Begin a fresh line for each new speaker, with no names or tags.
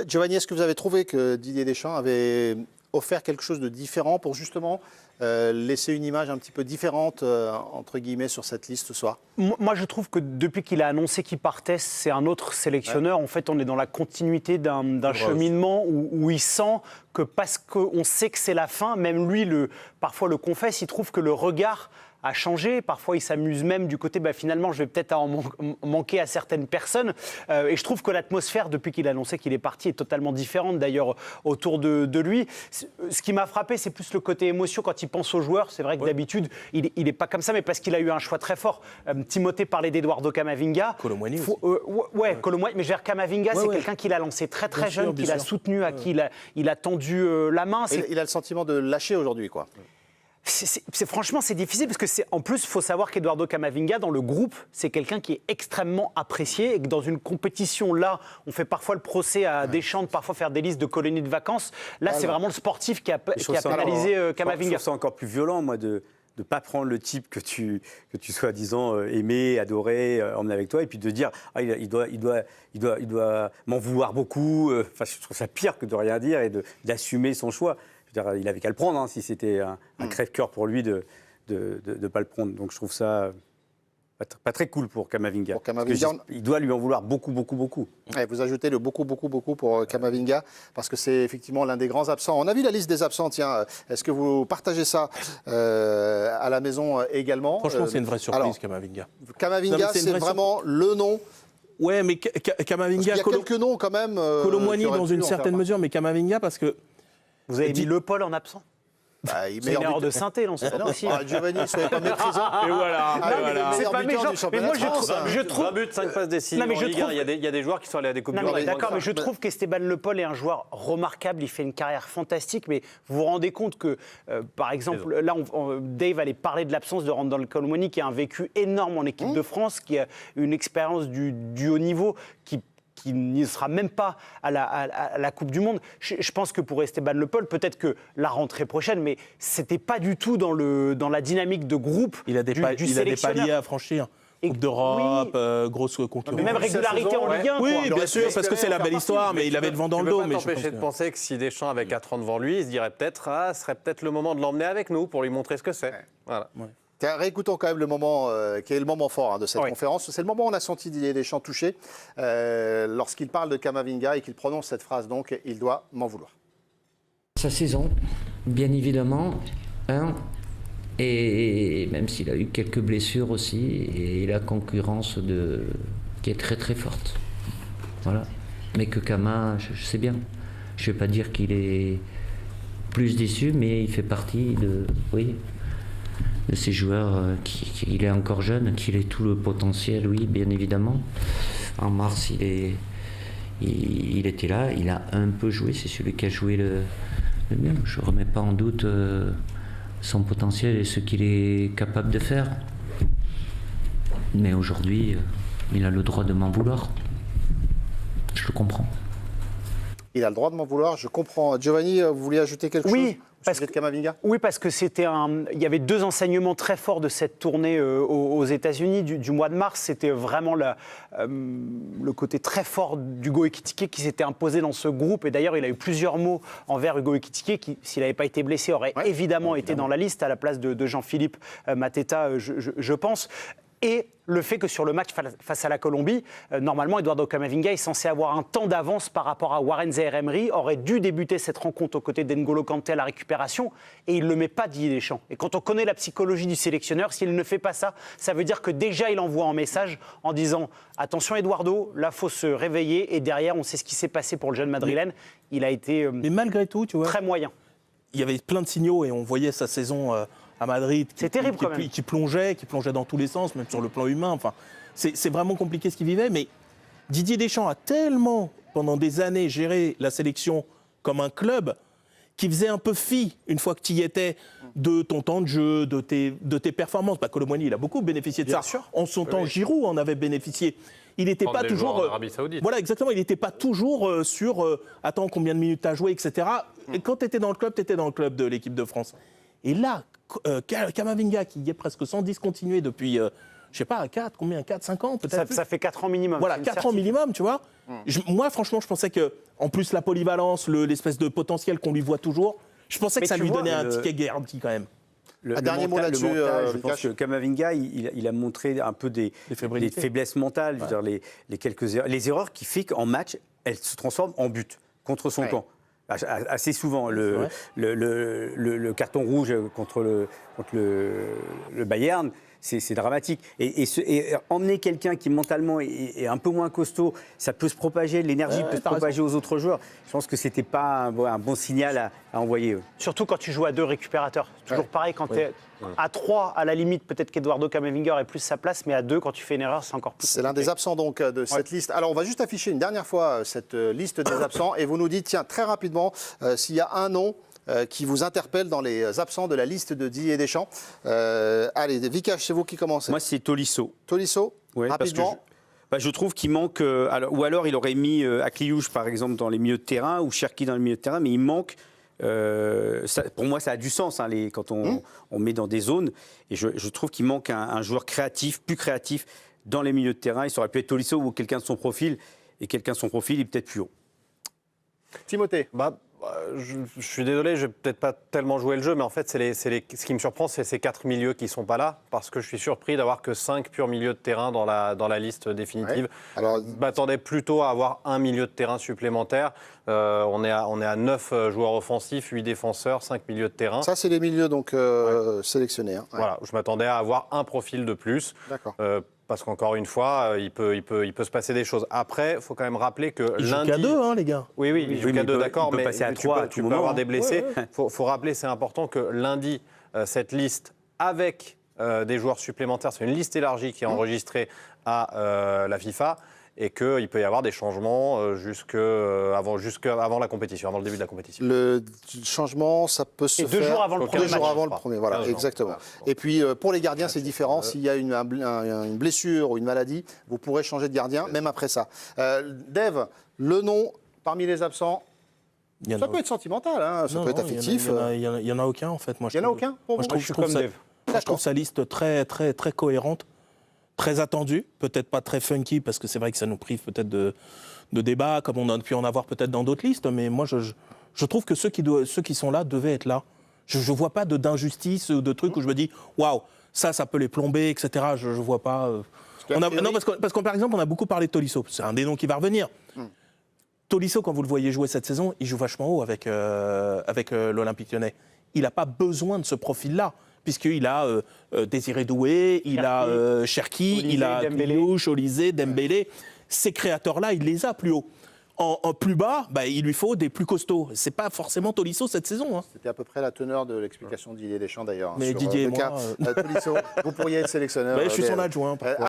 Giovanni, est-ce que vous avez trouvé que Didier Deschamps avait offert quelque chose de différent pour justement laisser une image un petit peu différente, entre guillemets, sur cette liste ce soir?
Moi, je trouve que depuis qu'il a annoncé qu'il partait, c'est un autre sélectionneur. Ouais. En fait, on est dans la continuité d'un cheminement où il sent que parce qu'on sait que c'est la fin, même lui, parfois le confesse, il trouve que le regard a changé. Parfois, il s'amuse même du côté, finalement, je vais peut-être manquer à certaines personnes. Et je trouve que l'atmosphère, depuis qu'il a annoncé qu'il est parti, est totalement différente, d'ailleurs, autour de lui. Ce qui m'a frappé, c'est plus le côté émotion quand il pense aux joueurs. C'est vrai que d'habitude, il n'est pas comme ça, mais parce qu'il a eu un choix très fort. Timothée parlait d'Eduardo Camavinga.
Kolo Muani aussi.
Kolo Muani, mais Camavinga, c'est quelqu'un qu'il a lancé très, très jeune, qu'il a soutenu, à qui il a tendu la main.
Il a le sentiment de lâcher aujourd'hui, quoi.
Franchement, c'est difficile parce que en plus, il faut savoir qu'Eduardo Camavinga, dans le groupe, c'est quelqu'un qui est extrêmement apprécié et que dans une compétition, là, on fait parfois le procès à Deschamps de parfois faire des listes de colonies de vacances. Là, c'est vraiment le sportif qui a pénalisé Camavinga.
Je trouve ça encore plus violent, moi, de ne pas prendre le type que tu soi-disant aimé, adoré, emmener avec toi, et puis de dire il doit m'en vouloir beaucoup. Enfin, je trouve ça pire que de rien dire et d'assumer son choix. Je veux dire, il n'avait qu'à le prendre si c'était un crève-cœur pour lui de ne pas le prendre. Donc je trouve ça pas très cool pour Camavinga. Il doit lui en vouloir beaucoup, beaucoup, beaucoup.
Ouais, vous ajoutez le beaucoup, beaucoup, beaucoup pour Camavinga, parce que c'est effectivement l'un des grands absents. On a vu la liste des absents, tiens. Est-ce que vous partagez ça à la maison également?
Franchement, c'est une vraie surprise, Camavinga.
Camavinga, c'est vraiment le nom.
Ouais, mais Camavinga...
Il y a quelques noms quand même.
Kolo Muani dans une certaine mesure, mais Camavinga parce que...
Vous avez dit Le Paul en absent? C'est une erreur de synthé, non?
Giovanni, soyez pas méprisant.
Et voilà.
C'est pas méchant. Mais moi, je trouve
20 buts, 5 passes décisives. Il y a des joueurs qui sont allés à des Coupes du Monde.
D'accord, mais je trouve qu'Esteban Le Paul est un joueur remarquable. Il fait une carrière fantastique. Mais vous vous rendez compte que, par exemple, là, Dave allait parler de l'absence de Randall Kolo Muani, qui a un vécu énorme en équipe de France, qui a une expérience du haut niveau, qui ne sera même pas à la Coupe du Monde. Je pense que pour Esteban Le Paul, peut-être que la rentrée prochaine, mais c'était pas du tout dans la dynamique de groupe du sélectionneur.
Il a des paliers à franchir. Coupe d'Europe, grosse concurrence.
Mais même régularité en Ligue 1.
Oui, bien sûr, parce que c'est la belle histoire, mais il avait le vent dans le dos.
Je ne peux pas t'empêcher de penser que si Deschamps avait 4 ans devant lui, il se dirait peut-être ce serait peut-être le moment de l'emmener avec nous pour lui montrer ce que c'est. Voilà.
Réécoutons quand même le moment qui est le moment fort de cette conférence. C'est le moment où on a senti Didier Deschamps touché lorsqu'il parle de Camavinga et qu'il prononce cette phrase, donc, il doit m'en vouloir.
Sa saison, bien évidemment, et même s'il a eu quelques blessures aussi, et la concurrence qui est très très forte. Voilà. Mais que Kama, je sais bien. Je ne vais pas dire qu'il est plus déçu, mais il fait partie de ces joueurs, il est encore jeune, qu'il ait tout le potentiel, oui, bien évidemment. En mars, il était là, il a un peu joué, c'est celui qui a joué le mieux. Je ne remets pas en doute son potentiel et ce qu'il est capable de faire. Mais aujourd'hui, il a le droit de m'en vouloir. Je le comprends.
Il a le droit de m'en vouloir, je comprends. Giovanni, vous vouliez ajouter quelque chose? Parce
que il y avait 2 enseignements très forts de cette tournée aux États-Unis du mois de mars. C'était vraiment le côté très fort d'Hugo Ekitike qui s'était imposé dans ce groupe. Et d'ailleurs, il a eu plusieurs mots envers Hugo Ekitike qui, s'il n'avait pas été blessé, aurait évidemment été dans la liste à la place de Jean-Philippe Mateta, je pense. Et le fait que sur le match face à la Colombie, normalement, Eduardo Camavinga est censé avoir un temps d'avance par rapport à Warren Zaïre-Emery, aurait dû débuter cette rencontre aux côtés d'N'Golo Kanté à la récupération, et il ne le met pas, Didier Deschamps. Et quand on connaît la psychologie du sélectionneur, s'il ne fait pas ça, ça veut dire que déjà il envoie un message en disant « Attention Eduardo, là il faut se réveiller », et derrière on sait ce qui s'est passé pour le jeune madrilène. Il a été
mais malgré tout, tu vois,
très moyen.
Il y avait plein de signaux et on voyait sa saison... à Madrid, qui plongeait dans tous les sens, même sur le plan humain. Enfin, c'est vraiment compliqué ce qu'il vivait. Mais Didier Deschamps a tellement, pendant des années, géré la sélection comme un club qui faisait un peu fi, une fois que tu y étais, de ton temps de jeu, de tes performances. Kolo Muani, il a beaucoup bénéficié de ça. En son temps, Giroud en avait bénéficié. Il n'était pas toujours. Voilà, exactement. Il n'était pas toujours sur attends, combien de minutes tu as joué, etc. Et quand tu étais dans le club, tu étais dans le club de l'équipe de France. Et là, Camavinga, qui est presque sans discontinuer depuis je sais pas, à 4, combien, 4, 5 ans peut-être.
Ça fait 4 ans minimum.
Voilà, 4 ans minimum, tu vois. Moi, franchement, je pensais que, en plus, la polyvalence, l'espèce de potentiel qu'on lui voit toujours, je pensais que ça lui donnait un ticket garanti quand même.
Un dernier mot là-dessus,
je pense que Camavinga, il a montré un peu des faiblesses mentales, je veux dire, les quelques erreurs. Les erreurs qui fait qu'en match, elles se transforment en but contre son camp. Assez souvent, le carton rouge contre le Bayern, c'est dramatique. Et emmener quelqu'un qui mentalement est un peu moins costaud, ça peut se propager, l'énergie peut se propager aux autres joueurs. Je pense que c'était pas un bon signal à envoyer.
Surtout quand tu joues à 2 récupérateurs. C'est toujours pareil, quand tu es à 3, à la limite, peut-être qu'Eduardo Camavinga aurait plus sa place, mais à 2, quand tu fais une erreur, c'est encore plus compliqué.
C'est l'un des absents donc de cette liste. Alors on va juste afficher une dernière fois cette liste des absents et vous nous dites, tiens, très rapidement, s'il y a un nom qui vous interpelle dans les absents de la liste de Didier Deschamps. Allez, Vikash, c'est vous qui commencez.
Moi, c'est Tolisso.
Tolisso, rapidement.
Je trouve qu'il manque, ou alors il aurait mis Akliouche par exemple dans les milieux de terrain ou Cherki dans les milieux de terrain, mais il manque, pour moi ça a du sens quand on met dans des zones, et je trouve qu'il manque un joueur créatif, plus créatif dans les milieux de terrain. Il aurait pu être Tolisso ou quelqu'un de son profil, et quelqu'un de son profil il est peut-être plus haut.
Timothée.
Je suis désolé, je vais peut-être pas tellement jouer le jeu, mais en fait, ce qui me surprend, c'est ces 4 milieux qui ne sont pas là, parce que je suis surpris d'avoir que 5 purs milieux de terrain dans la liste définitive. Ouais. Alors, je m'attendais plutôt à avoir un milieu de terrain supplémentaire. On est à 9 joueurs offensifs, 8 défenseurs, 5 milieux de terrain.
Ça, c'est les milieux donc sélectionnés. Hein.
Voilà, je m'attendais à avoir un profil de plus.
D'accord.
Parce qu'encore une fois, il peut se passer des choses. Après, il faut quand même rappeler que
il
lundi...
joue qu'à 2, les gars.
Oui, il joue qu'à 2, d'accord, mais
passer à 3
tu peux avoir des blessés. Faut rappeler, c'est important, que lundi, cette liste avec des joueurs supplémentaires, c'est une liste élargie qui est enregistrée à la FIFA, et qu'il peut y avoir des changements jusqu'avant la compétition, avant le début de la compétition.
Le changement, ça peut se faire
2 jours avant le premier match.
2 jours avant le premier, voilà, exactement. Et puis, pour les gardiens, c'est différent. S'il y a une blessure ou une maladie, vous pourrez changer de gardien, même après ça. Dave, le nom parmi les absents, ça peut être sentimental, hein, ça peut être affectif.
Il n'y en a aucun, en fait.
Il n'y en a aucun pour vous?
Je trouve sa liste très, très, très cohérente. Très attendu, peut-être pas très funky, parce que c'est vrai que ça nous prive peut-être de débats, comme on a pu en avoir peut-être dans d'autres listes, mais moi je trouve que ceux qui sont là devaient être là. Je ne vois pas d'injustice ou de trucs où je me dis waouh, ça peut les plomber, etc. Je ne vois pas. Parce que par exemple, on a beaucoup parlé de Tolisso, c'est un des noms qui va revenir. Tolisso, quand vous le voyez jouer cette saison, il joue vachement haut avec l'Olympique Lyonnais. Il n'a pas besoin de ce profil-là. Puisqu'il a Désiré Doué, il a Cherki, il a Akliouche, Olysée, Dembélé. Ces créateurs-là, il les a plus haut. En plus bas, il lui faut des plus costauds. C'est pas forcément Tolisso cette saison. Hein.
C'était à peu près la teneur de l'explication de Didier Deschamps d'ailleurs.
Mais
sur
Didier
le cas Tolisso, vous pourriez être sélectionneur.
Je suis son adjoint.